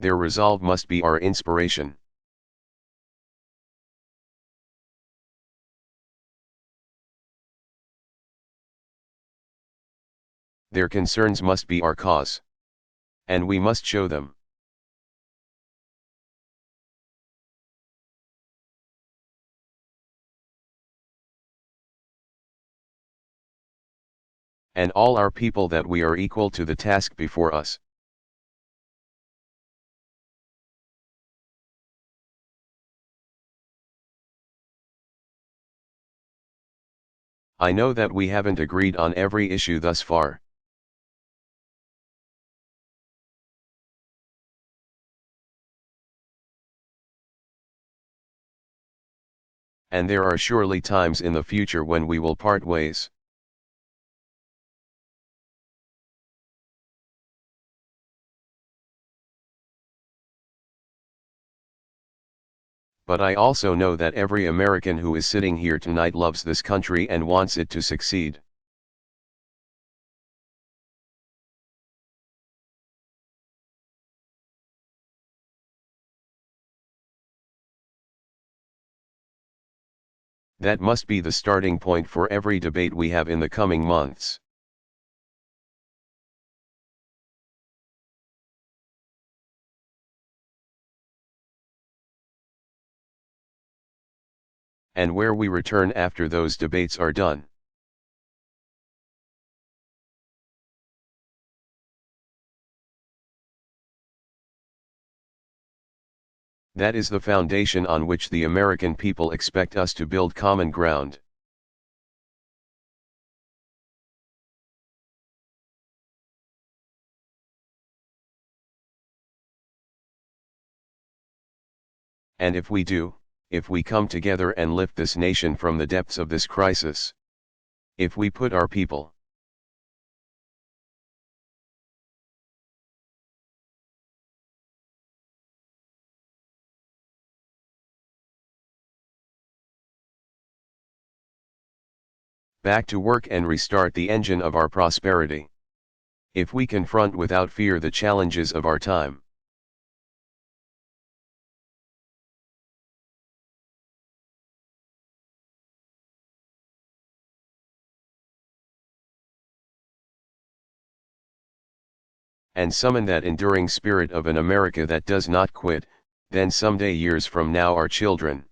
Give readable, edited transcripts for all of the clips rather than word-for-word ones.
Their resolve must be our inspiration. Their concerns must be our cause. And we must show them. And all our people that we are equal to the task before us. I know that we haven't agreed on every issue thus far. And there are surely times in the future when we will part ways. But I also know that every American who is sitting here tonight loves this country and wants it to succeed. That must be the starting point for every debate we have in the coming months. And where we return after those debates are done. That is the foundation on which the American people expect us to build common ground. And if we do, if we come together and lift this nation from the depths of this crisis, if we put our people back to work and restart the engine of our prosperity, if we confront without fear the challenges of our time, and summon that enduring spirit of an America that does not quit, then someday years from now our children,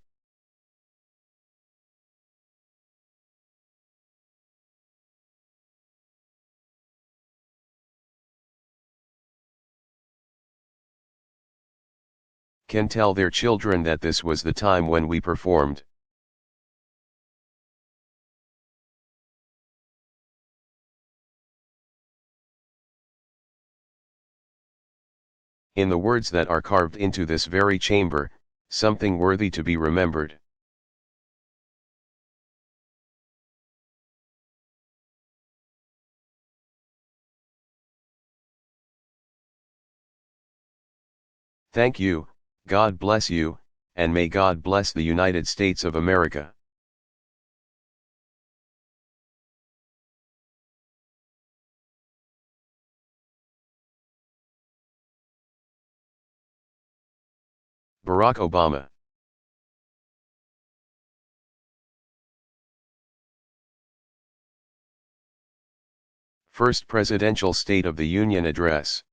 can tell their children that this was the time when we performed. In the words that are carved into this very chamber, something worthy to be remembered. Thank you, God bless you, and may God bless the United States of America. Barack Obama. First Presidential State of the Union Address.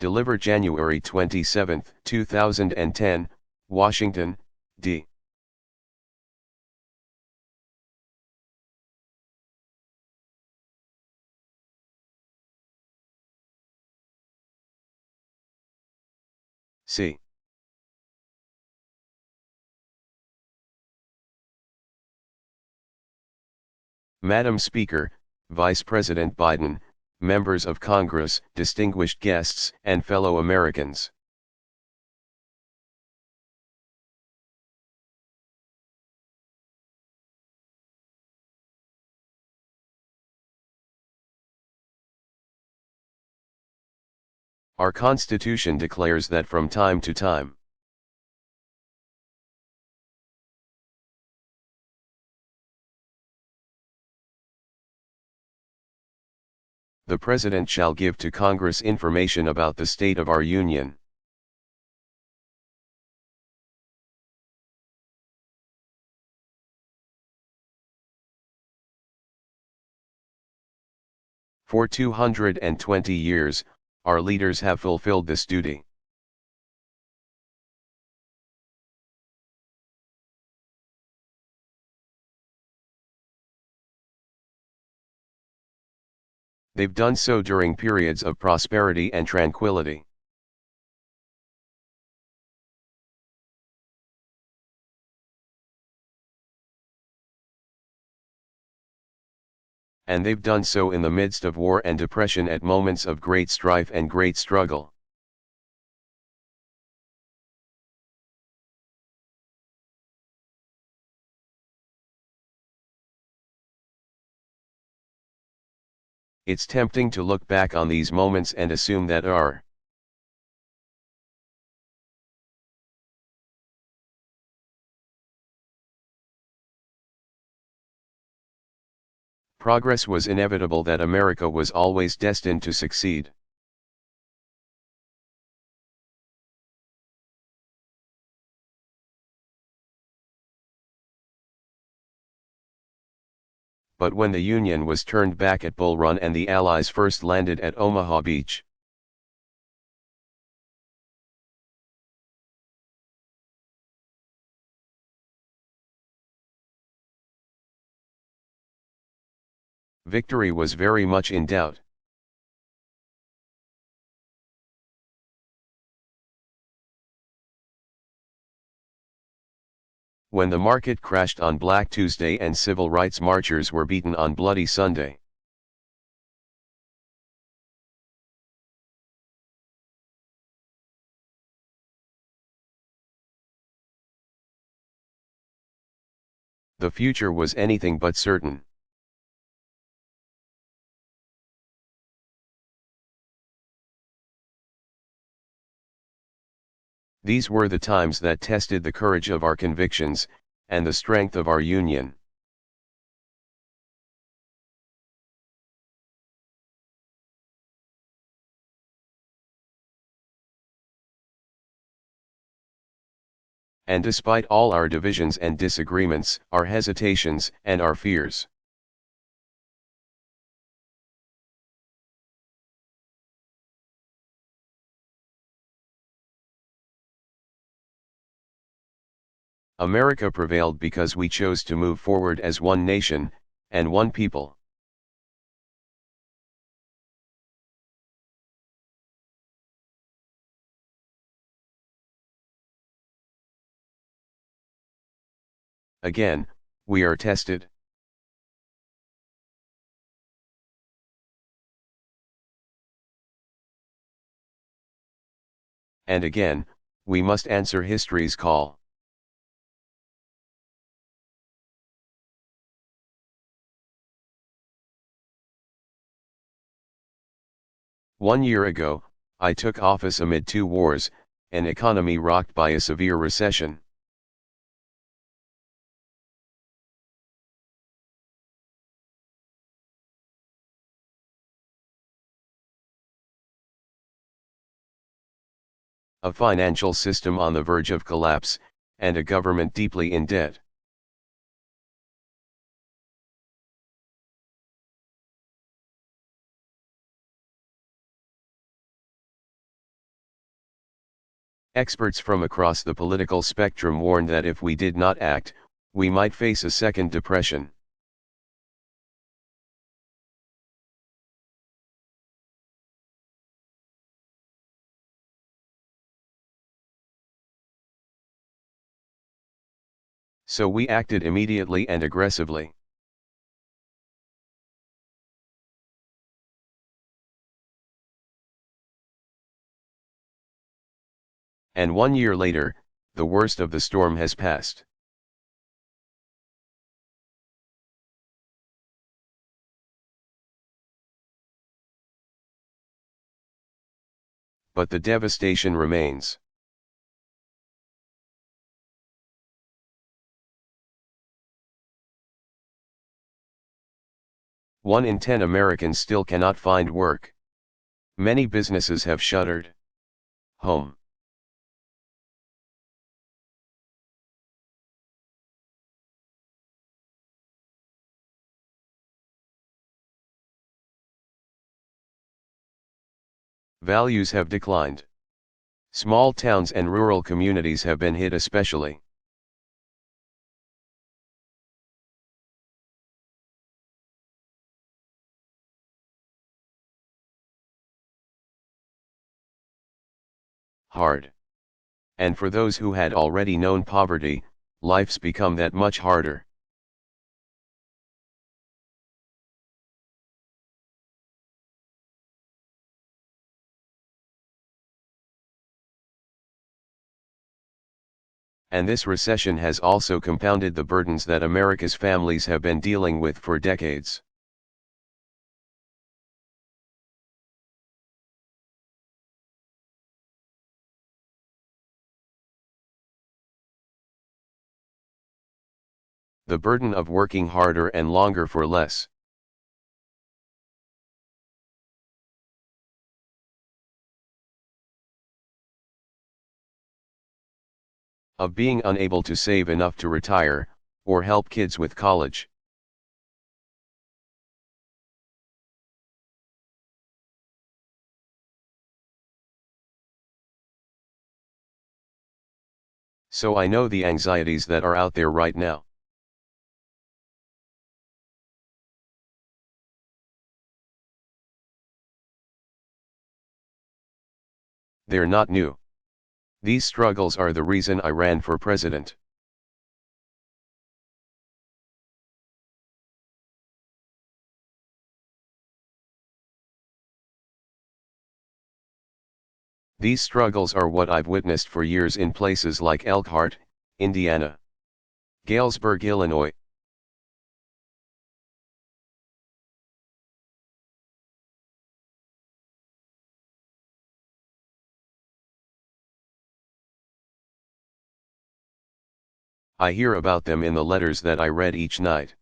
Delivered January 27, 2010, Washington, D. C. Madam Speaker, Vice President Biden, members of Congress, distinguished guests, and fellow Americans. Our Constitution declares that from time to time, The President shall give to Congress information about the state of our Union. For 220 years, our leaders have fulfilled this duty. They've done so during periods of prosperity and tranquility. And they've done so in the midst of war and depression at moments of great strife and great struggle. It's tempting to look back on these moments and assume that our progress was inevitable, that America was always destined to succeed. But when the Union was turned back at Bull Run and the Allies first landed at Omaha Beach, victory was very much in doubt. When the market crashed on Black Tuesday and civil rights marchers were beaten on Bloody Sunday, the future was anything but certain. These were the times that tested the courage of our convictions, and the strength of our Union. And despite all our divisions and disagreements, our hesitations, and our fears, America prevailed because we chose to move forward as one nation, and one people. Again, we are tested. And again, we must answer history's call. One year ago, I took office amid two wars, an economy rocked by a severe recession. A financial system on the verge of collapse, and a government deeply in debt. Experts from across the political spectrum warned that if we did not act, we might face a second depression. So we acted immediately and aggressively. And 1 year later, the worst of the storm has passed. But the devastation remains. 1 in 10 Americans still cannot find work. Many businesses have shuttered. Home values have declined. Small towns and rural communities have been hit especially. Hard. And for those who had already known poverty, life's become that much harder. And this recession has also compounded the burdens that America's families have been dealing with for decades. The burden of working harder and longer for less. Of being unable to save enough to retire, or help kids with college. So I know the anxieties that are out there right now. They're not new. These struggles are the reason I ran for president. These struggles are what I've witnessed for years in places like Elkhart, Indiana, Galesburg, Illinois. I hear about them in the letters that I read each night.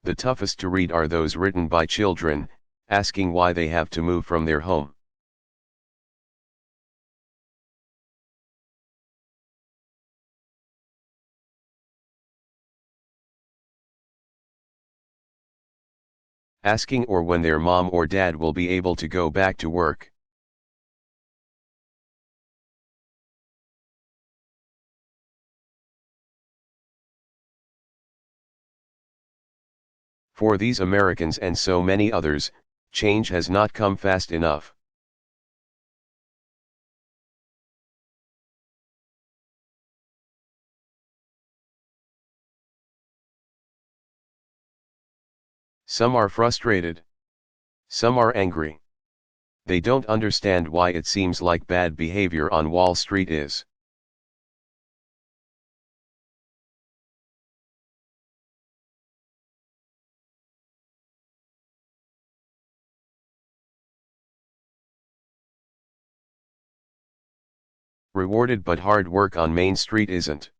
The toughest to read are those written by children, asking why they have to move from their home. Asking or when their mom or dad will be able to go back to work. For these Americans and so many others, change has not come fast enough. Some are frustrated. Some are angry. They don't understand why it seems like bad behavior on Wall Street is. Rewarded but hard work on Main Street isn't.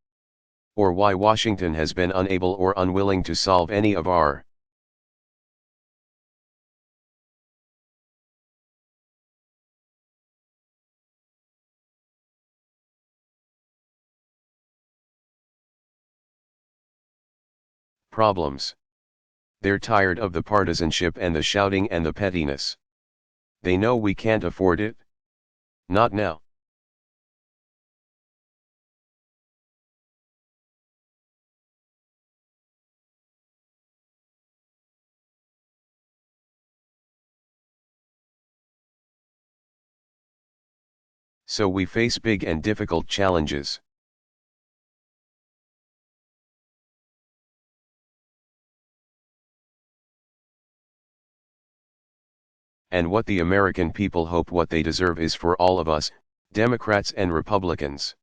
Or why Washington has been unable or unwilling to solve any of our problems. They're tired of the partisanship and the shouting and the pettiness. They know we can't afford it. Not now. So we face big and difficult challenges. So we face big and difficult challenges. And what the American people hope what they deserve is for all of us, Democrats and Republicans.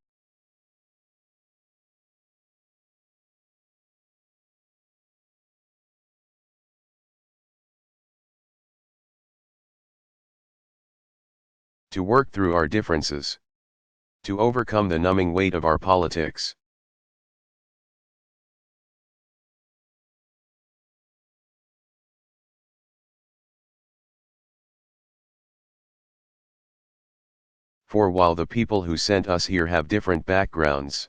To work through our differences. to overcome the numbing weight of our politics. For while the people who sent us here have different backgrounds,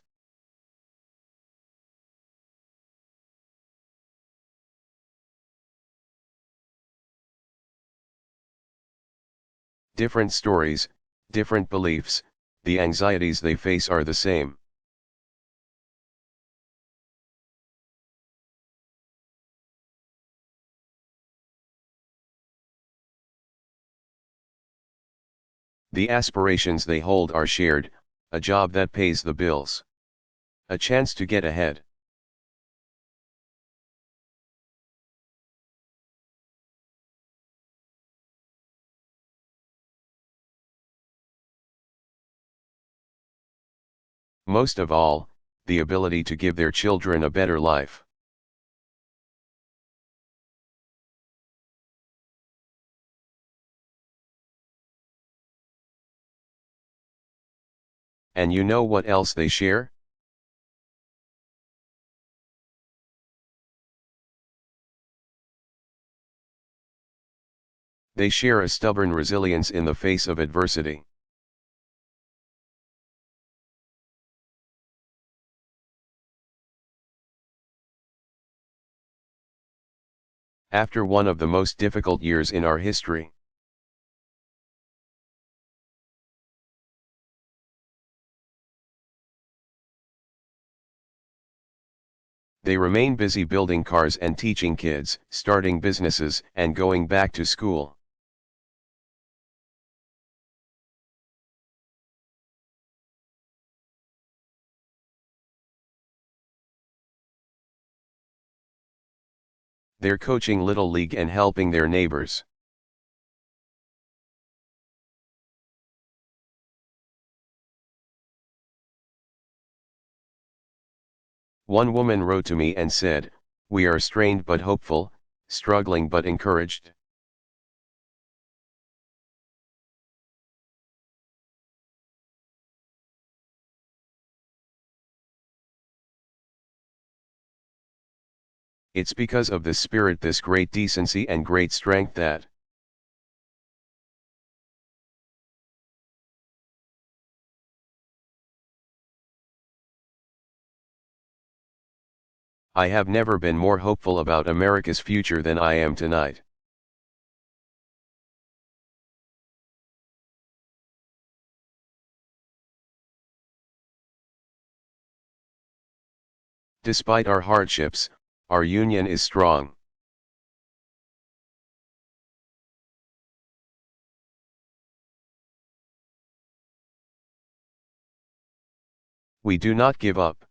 different stories, different beliefs, the anxieties they face are the same. The aspirations they hold are shared, a job that pays the bills, a chance to get ahead. Most of all, the ability to give their children a better life. And you know what else they share? They share a stubborn resilience in the face of adversity. After one of the most difficult years in our history, they remain busy building cars and teaching kids, starting businesses, and going back to school. They're coaching Little League and helping their neighbors. One woman wrote to me and said, "We are strained but hopeful, struggling but encouraged." It's because of this spirit, this great decency and great strength that I have never been more hopeful about America's future than I am tonight. Despite our hardships, our union is strong. We do not give up.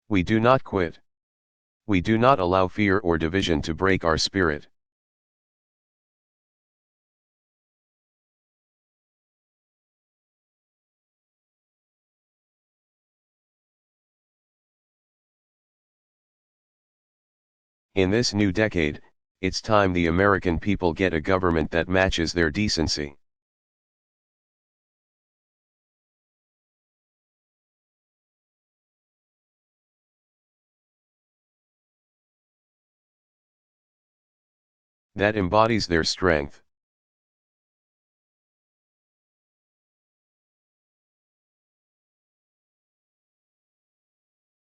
We do not quit. We do not allow fear or division to break our spirit. In this new decade, it's time the American people get a government that matches their decency. That embodies their strength.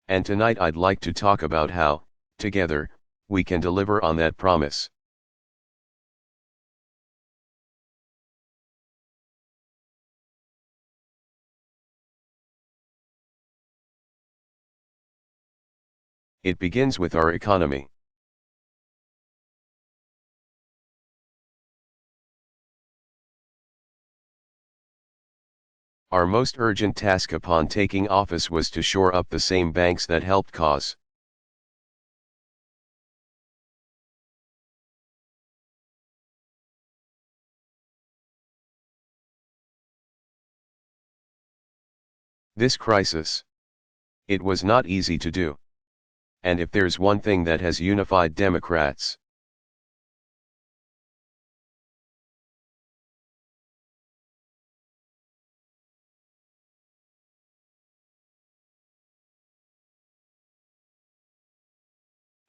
And tonight I'd like to talk about how, together, we can deliver on that promise. It begins with our economy. Our most urgent task upon taking office was to shore up the same banks that helped cause this crisis. It was not easy to do. And if there's one thing that has unified Democrats,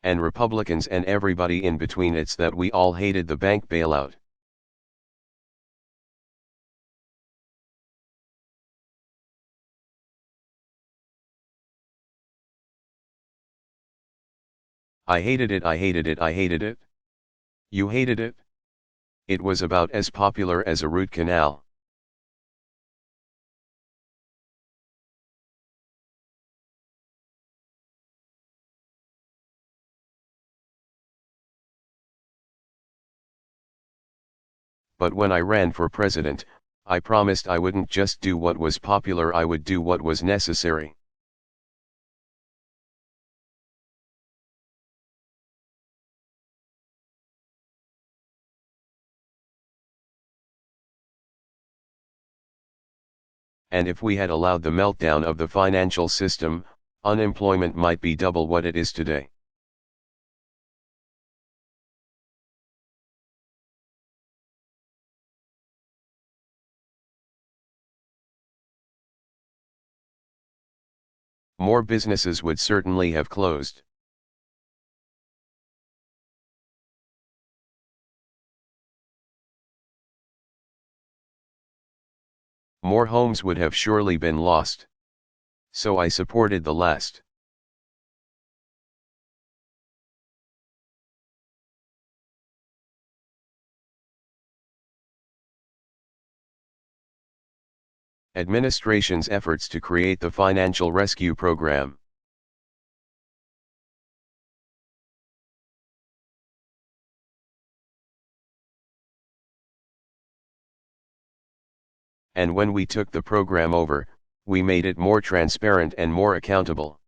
and Republicans and everybody in between. It's that we all hated the bank bailout. I hated it, I hated it, I hated it. You hated it? It was about as popular as a root canal. But when I ran for president, I promised I wouldn't just do what was popular, I would do what was necessary. And if we had allowed the meltdown of the financial system, unemployment might be double what it is today. More businesses would certainly have closed. More homes would have surely been lost. So I supported the last. Administration's efforts to create the financial rescue program. And when we took the program over, we made it more transparent and more accountable.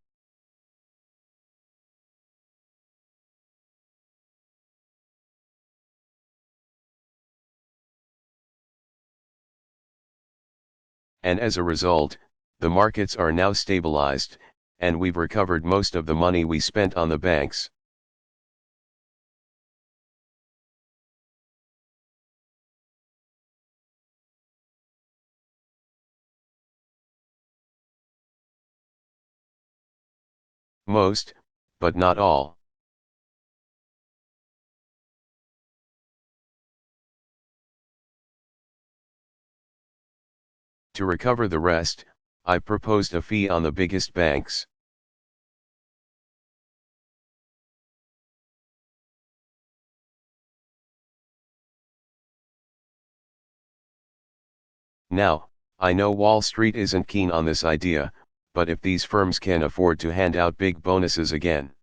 And as a result, the markets are now stabilized, and we've recovered most of the money we spent on the banks. Most, but not all. To recover the rest, I proposed a fee on the biggest banks. Now, I know Wall Street isn't keen on this idea, but if these firms can afford to hand out big bonuses again,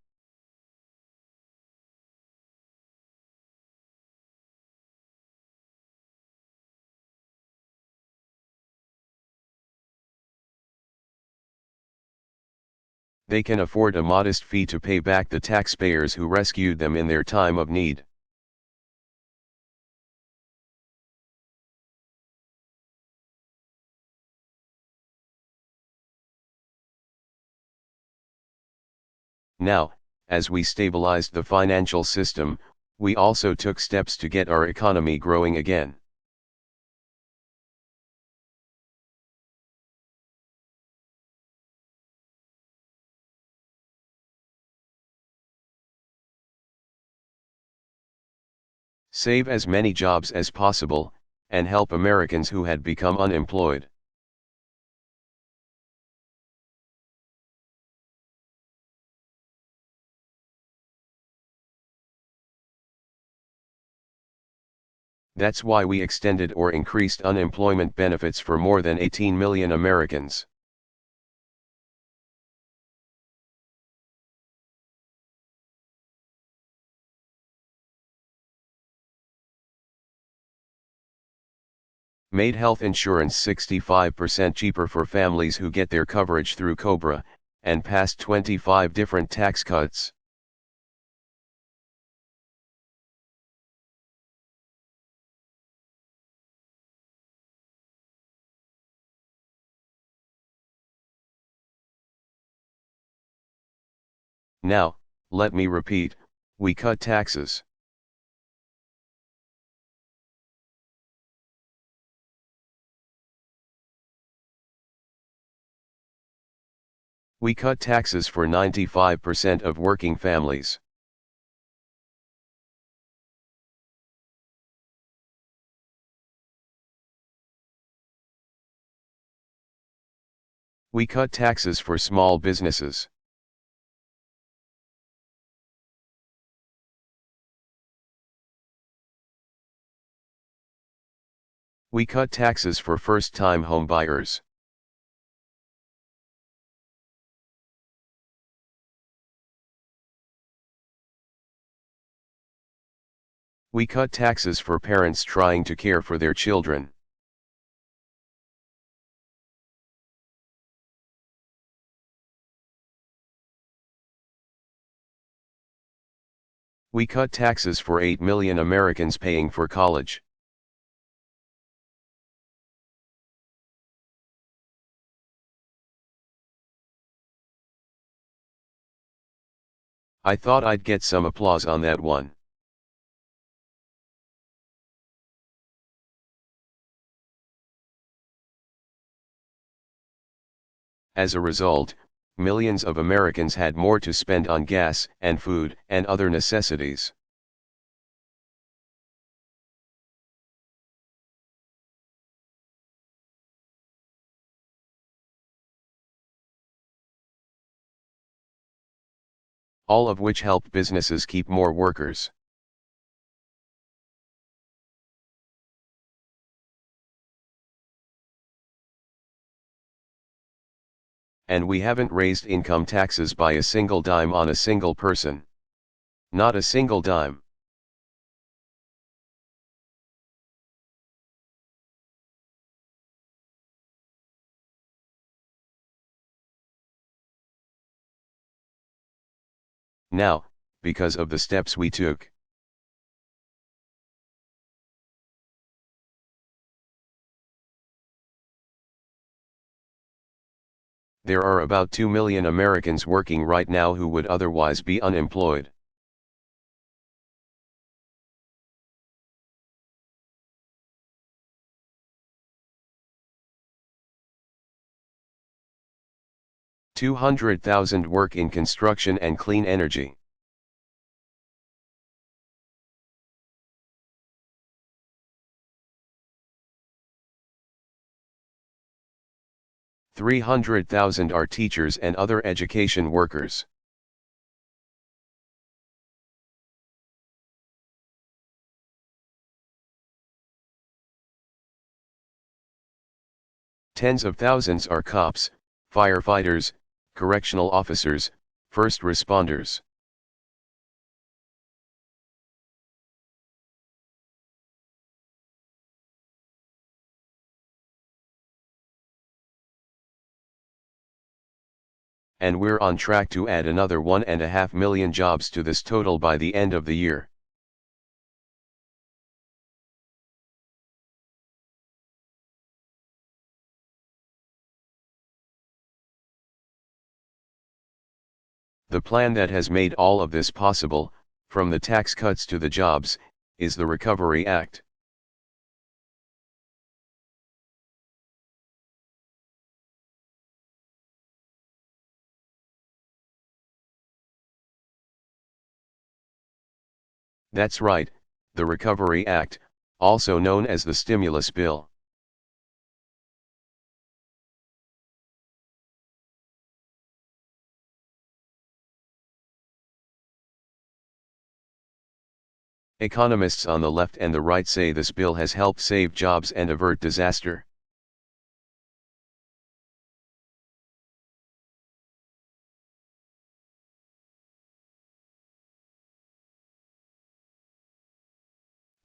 they can afford a modest fee to pay back the taxpayers who rescued them in their time of need. Now, as we stabilized the financial system, we also took steps to get our economy growing again. Save as many jobs as possible, and help Americans who had become unemployed. That's why we extended or increased unemployment benefits for more than 18 million Americans. Made health insurance 65% cheaper for families who get their coverage through COBRA, and passed 25 different tax cuts. Now, let me repeat, we cut taxes. We cut taxes for 95% of working families. We cut taxes for small businesses. We cut taxes for first-time home buyers. We cut taxes for parents trying to care for their children. We cut taxes for 8 million Americans paying for college. I thought I'd get some applause on that one. As a result, millions of Americans had more to spend on gas and food and other necessities. All of which helped businesses keep more workers. And we haven't raised income taxes by a single dime on a single person. Not a single dime. Now, because of the steps we took, there are about 2 million Americans working right now who would otherwise be unemployed. $200,000 work in construction and clean energy. $300,000 are teachers and other education workers. Tens of thousands are cops, firefighters, correctional officers, first responders. And we're on track to add another 1.5 million jobs to this total by the end of the year. The plan that has made all of this possible, from the tax cuts to the jobs, is the Recovery Act. That's right, the Recovery Act, also known as the Stimulus Bill. Economists on the left and the right say this bill has helped save jobs and avert disaster.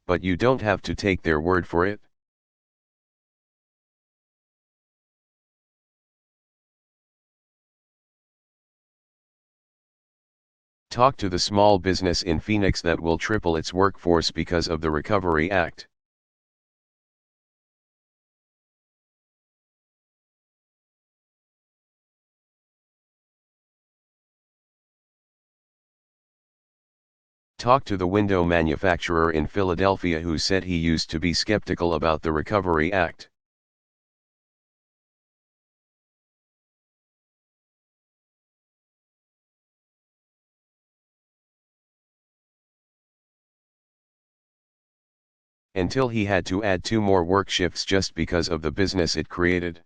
But you don't have to take their word for it. Talk to the small business in Phoenix that will triple its workforce because of the Recovery Act. Talk to the window manufacturer in Philadelphia who said he used to be skeptical about the Recovery Act. Until he had to add 2 more work shifts just because of the business it created.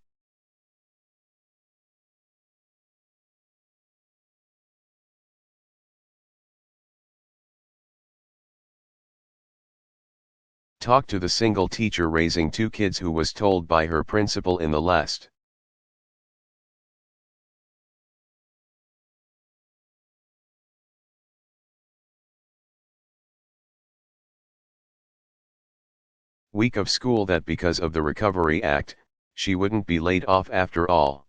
Talk to the single teacher raising 2 kids who was told by her principal in the last week of school that because of the Recovery Act, she wouldn't be laid off after all.